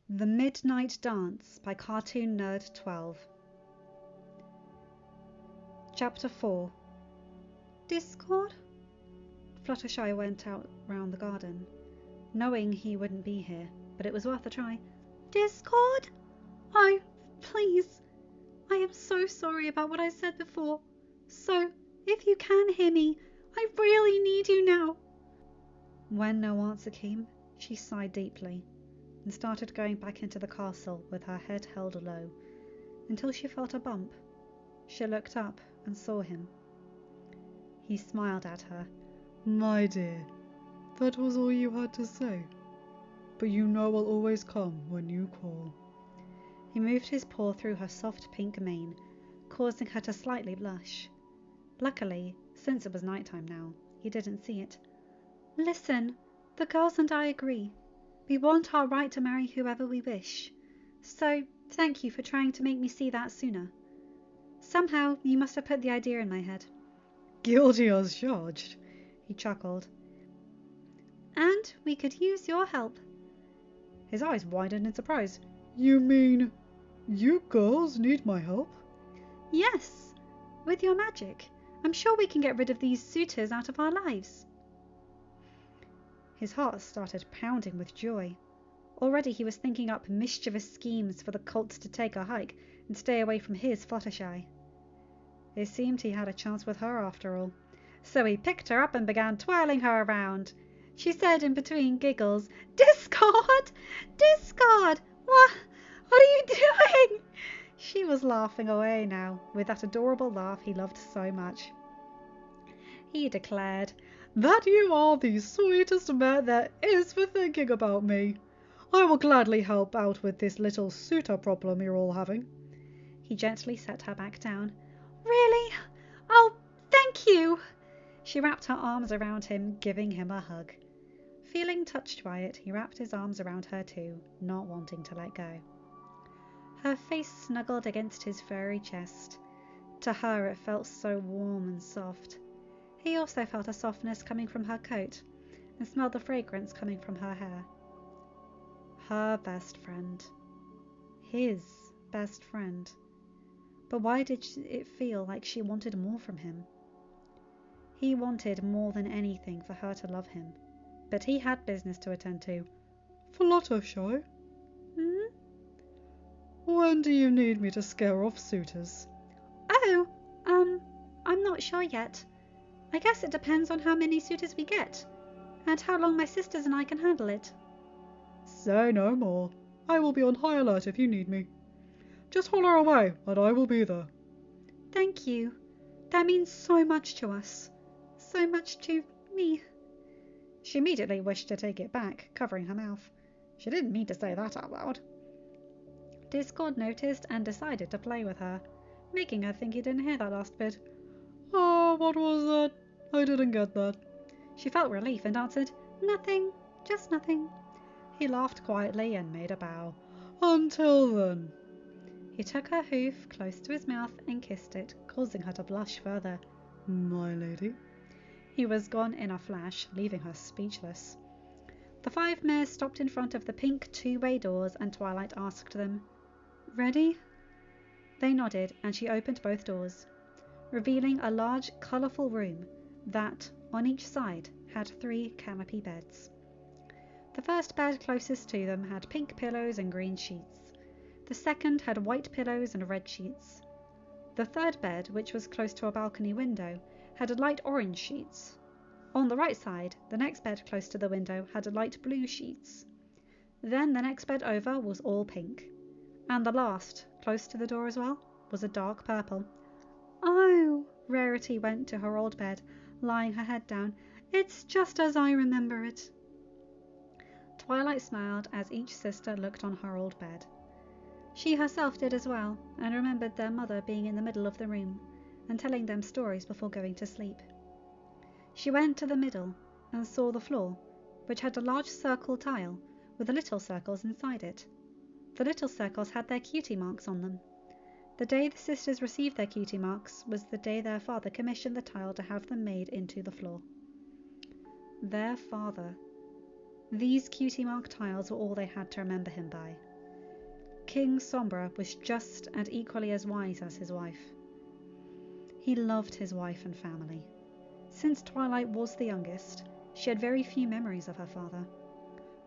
The Midnight Dance by CartoonNerd12. Chapter 4. Discord? Fluttershy went out round the garden, knowing he wouldn't be here, but it was worth a try. Discord? Oh, please. I am so sorry about what I said before. So, if you can hear me, I really need you now. When no answer came, she sighed deeply and started going back into the castle with her head held low, until she felt a bump. She looked up and saw him. He smiled at her. My dear, that was all you had to say. But you know I'll always come when you call. He moved his paw through her soft pink mane, causing her to slightly blush. Luckily, since it was nighttime now, he didn't see it. Listen, the girls and I agree. We want our right to marry whoever we wish. So, thank you for trying to make me see that sooner. Somehow, you must have put the idea in my head. Guilty as charged, he chuckled. And we could use your help. His eyes widened in surprise. You mean you girls need my help? Yes, with your magic. I'm sure we can get rid of these suitors out of our lives. His heart started pounding with joy. Already he was thinking up mischievous schemes for the colts to take a hike and stay away from his Fluttershy. It seemed he had a chance with her after all, so he picked her up and began twirling her around. She said in between giggles, "Discord! Discord! What are you doing?" She was laughing away now, with that adorable laugh he loved so much. He declared, "That you are the sweetest man there is for thinking about me. I will gladly help out with this little suitor problem you're all having." He gently set her back down. "Really? Oh, thank you!" She wrapped her arms around him, giving him a hug. Feeling touched by it, he wrapped his arms around her too, not wanting to let go. Her face snuggled against his furry chest. To her it felt so warm and soft. He also felt a softness coming from her coat and smelled the fragrance coming from her hair. Her best friend. His best friend. But why did it feel like she wanted more from him? He wanted more than anything for her to love him, but he had business to attend to. Fluttershy? When do you need me to scare off suitors? Oh, I'm not sure yet. I guess it depends on how many suitors we get, and how long my sisters and I can handle it. Say no more. I will be on high alert if you need me. Just holler away, and I will be there. Thank you. That means so much to us. So much to me. She immediately wished to take it back, covering her mouth. She didn't mean to say that out loud. Discord noticed and decided to play with her, making her think he didn't hear that last bit. Oh, what was that? I didn't get that. She felt relief and answered, "Nothing, just nothing." He laughed quietly and made a bow. Until then. He took her hoof close to his mouth and kissed it, causing her to blush further. My lady. He was gone in a flash, leaving her speechless. The 5 mares stopped in front of the pink 2-way doors, and Twilight asked them, "Ready?" They nodded, and she opened both doors, revealing a large, colourful room that, on each side, had 3 canopy beds. The first bed closest to them had pink pillows and green sheets. The second had white pillows and red sheets. The third bed, which was close to a balcony window, had light orange sheets. On the right side, the next bed close to the window had light blue sheets. Then the next bed over was all pink. And the last, close to the door as well, was a dark purple. "Oh," Rarity went to her old bed, lying her head down. "It's just as I remember it." Twilight smiled as each sister looked on her old bed. She herself did as well, and remembered their mother being in the middle of the room and telling them stories before going to sleep. She went to the middle and saw the floor, which had a large circle tile with the little circles inside it. The little circles had their cutie marks on them. The day the sisters received their cutie marks was the day their father commissioned the tile to have them made into the floor. Their father. These cutie mark tiles were all they had to remember him by. King Sombra was just and equally as wise as his wife. He loved his wife and family. Since Twilight was the youngest, she had very few memories of her father,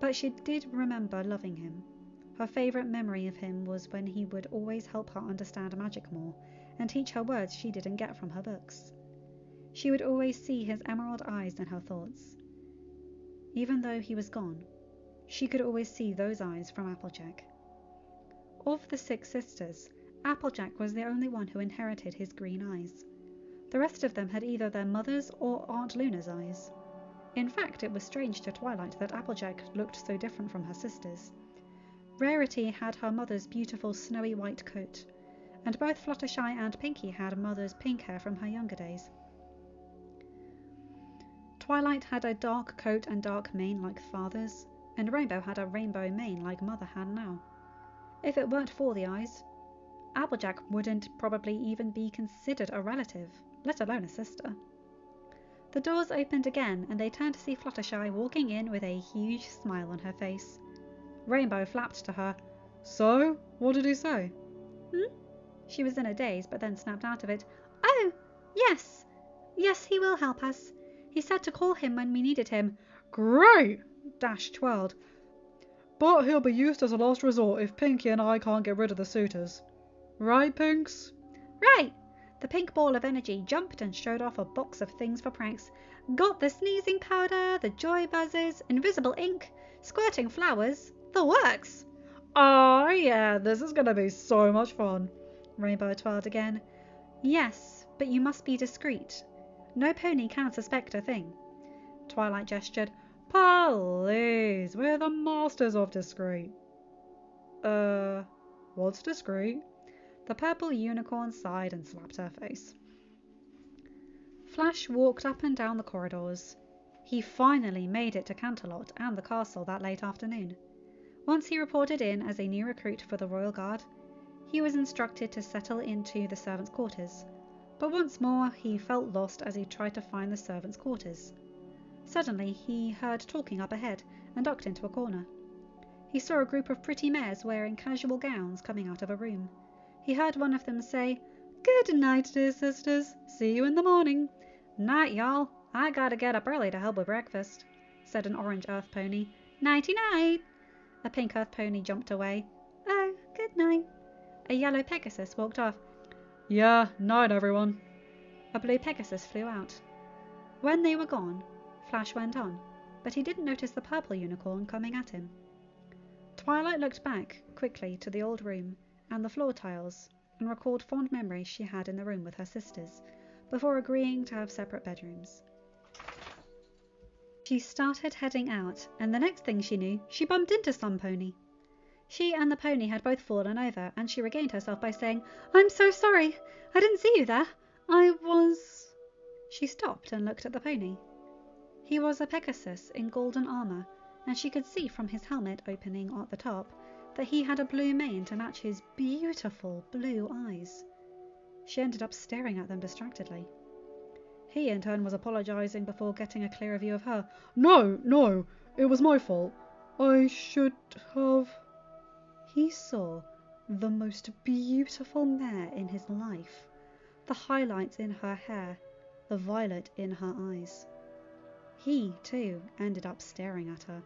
but she did remember loving him. Her favourite memory of him was when he would always help her understand magic more and teach her words she didn't get from her books. She would always see his emerald eyes in her thoughts. Even though he was gone, she could always see those eyes from Applejack. Of the 6 sisters, Applejack was the only one who inherited his green eyes. The rest of them had either their mother's or Aunt Luna's eyes. In fact, it was strange to Twilight that Applejack looked so different from her sisters. Rarity had her mother's beautiful snowy white coat, and both Fluttershy and Pinkie had mother's pink hair from her younger days. Twilight had a dark coat and dark mane like father's, and Rainbow had a rainbow mane like mother had now. If it weren't for the eyes, Applejack wouldn't probably even be considered a relative, let alone a sister. The doors opened again, and they turned to see Fluttershy walking in with a huge smile on her face. Rainbow flapped to her. So, what did he say? She was in a daze, but then snapped out of it. Oh, yes. Yes, he will help us. He said to call him when we needed him. Great! Dash twirled. But he'll be used as a last resort if Pinkie and I can't get rid of the suitors. Right, Pinks? Right! The pink ball of energy jumped and showed off a box of things for pranks. Got the sneezing powder, the joy buzzers, invisible ink, squirting flowers, the works. Oh yeah, this is gonna be so much fun. Rainbow twirled again. Yes, but you must be discreet. No pony can suspect a thing. Twilight gestured. Please, we're the masters of discreet. What's discreet? The purple unicorn sighed and slapped her face. Flash walked up and down the corridors. He finally made it to Canterlot and the castle that late afternoon. Once he reported in as a new recruit for the Royal Guard, he was instructed to settle into the servants' quarters. But once more he felt lost as he tried to find the servants' quarters. Suddenly he heard talking up ahead and ducked into a corner. He saw a group of pretty mares wearing casual gowns coming out of a room. He heard one of them say, "Good night, dear sisters. See you in the morning." "Night, y'all. I gotta get up early to help with breakfast," said an orange earth pony. "Nighty-night." A pink earth pony jumped away. "Oh, good night." A yellow Pegasus walked off. Yeah, night everyone. A blue Pegasus flew out. When they were gone, Flash went on, but he didn't notice the purple unicorn coming at him. Twilight looked back quickly to the old room and the floor tiles and recalled fond memories she had in the room with her sisters before agreeing to have separate bedrooms. She started heading out, and the next thing she knew, she bumped into some pony. She and the pony had both fallen over, and she regained herself by saying, "I'm so sorry. I didn't see you there. I was..." She stopped and looked at the pony. He was a Pegasus in golden armour, and she could see from his helmet opening at the top that he had a blue mane to match his beautiful blue eyes. She ended up staring at them distractedly. He in turn was apologising before getting a clearer view of her. No, it was my fault. I should have... He saw the most beautiful mare in his life, the highlights in her hair, the violet in her eyes. He, too, ended up staring at her.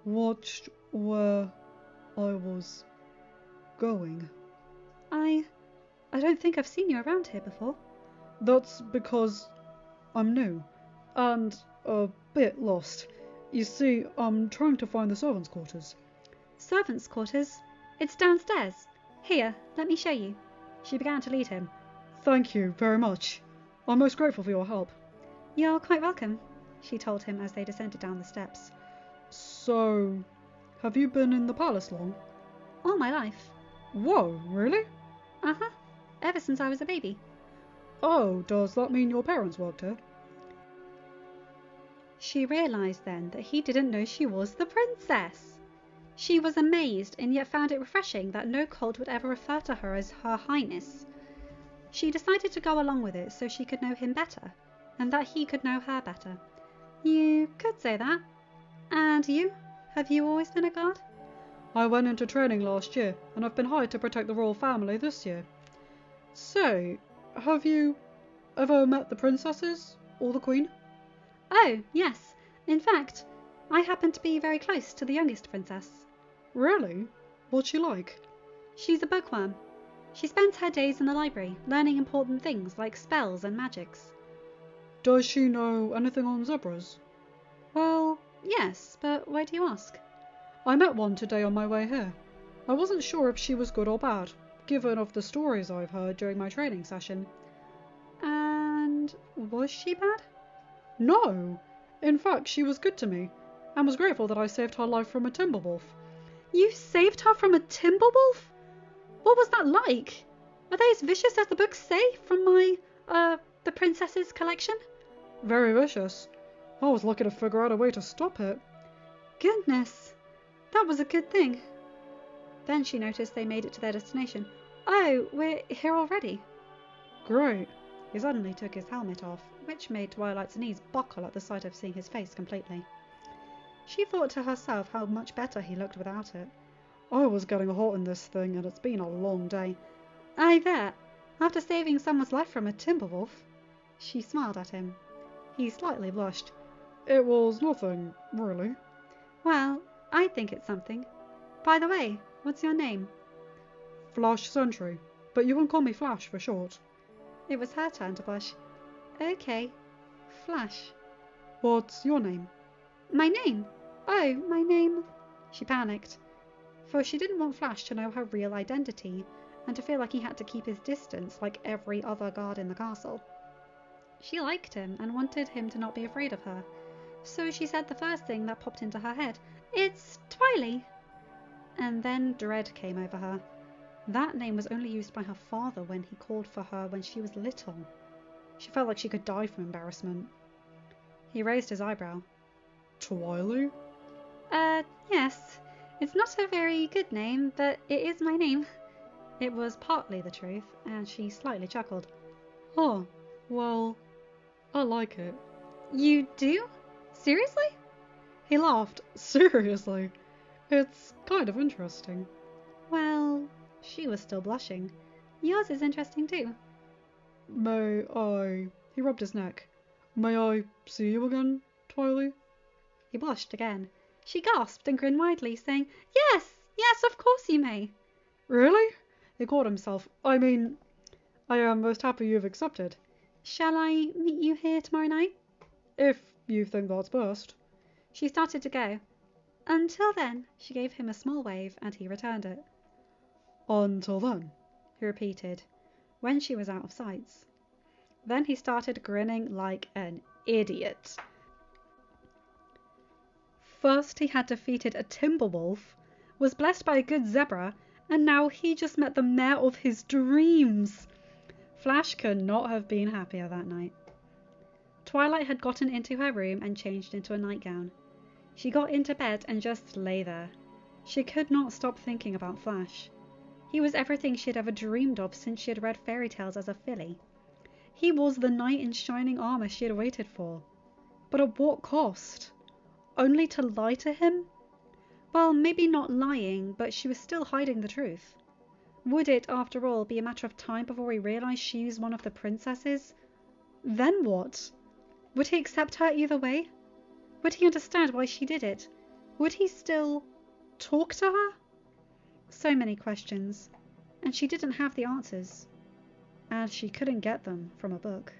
Watched where I was going. I don't think I've seen you around here before. That's because I'm new and a bit lost. You see, I'm trying to find the servants' quarters. Servants' quarters? It's downstairs. Here, let me show you. She began to lead him. Thank you very much. I'm most grateful for your help. You're quite welcome, she told him as they descended down the steps. So, have you been in the palace long? All my life. Whoa, really? Uh-huh. Ever since I was a baby. Oh, does that mean your parents worked here? She realised then that he didn't know she was the princess. She was amazed and yet found it refreshing that no cult would ever refer to her as Her Highness. She decided to go along with it so she could know him better, and that he could know her better. You could say that. And you? Have you always been a guard? I went into training last year, and I've been hired to protect the royal family this year. Say, have you ever met the princesses or the queen? Oh, yes. In fact, I happen to be very close to the youngest princess. Really? What's she like? She's a bookworm. She spends her days in the library, learning important things like spells and magics. Does she know anything on zebras? Well, yes, but why do you ask? I met one today on my way here. I wasn't sure if she was good or bad, given of the stories I've heard during my training session. And was she bad? No! In fact, she was good to me, and was grateful that I saved her life from a timber wolf. You saved her from a timber wolf? What was that like? Are they as vicious as the books say from my, the princess's collection? Very vicious. I was lucky to figure out a way to stop it. Goodness, that was a good thing. Then she noticed they made it to their destination. Oh, we're here already. Great. He suddenly took his helmet off, which made Twilight's knees buckle at the sight of seeing his face completely. She thought to herself how much better he looked without it. I was getting hot in this thing, and it's been a long day. I bet. After saving someone's life from a timber wolf. She smiled at him. He slightly blushed. It was nothing, really. Well, I think it's something. By the way, what's your name? Flash Sentry, but you can call me Flash for short. It was her turn to blush. Okay, Flash. What's your name? My name? Oh, my name... She panicked, for she didn't want Flash to know her real identity and to feel like he had to keep his distance like every other guard in the castle. She liked him and wanted him to not be afraid of her, so she said the first thing that popped into her head, "It's Twily." And then dread came over her. That name was only used by her father when he called for her when she was little. She felt like she could die from embarrassment. He raised his eyebrow. Twily? Yes. It's not a very good name, but it is my name. It was partly the truth, and she slightly chuckled. Huh. Well, I like it. You do? Seriously? He laughed. Seriously? It's kind of interesting. Well, she was still blushing. Yours is interesting too. May I... He rubbed his neck. May I see you again, Twily? He blushed again. She gasped and grinned widely, saying, "Yes, yes, of course you may." Really? He caught himself. I mean, I am most happy you've accepted. Shall I meet you here tomorrow night? If you think that's best. She started to go. Until then, she gave him a small wave and he returned it. Until then, he repeated, when she was out of sight. Then he started grinning like an idiot. First he had defeated a timber wolf, was blessed by a good zebra, and now he just met the mare of his dreams. Flash could not have been happier that night. Twilight had gotten into her room and changed into a nightgown. She got into bed and just lay there. She could not stop thinking about Flash. He was everything she had ever dreamed of since she had read fairy tales as a filly. He was the knight in shining armor she had waited for. But at what cost? Only to lie to him? Well, maybe not lying, but she was still hiding the truth. Would it, after all, be a matter of time before he realized she was one of the princesses? Then what? Would he accept her either way? Would he understand why she did it? Would he still talk to her? So many questions, and she didn't have the answers. And she couldn't get them from a book.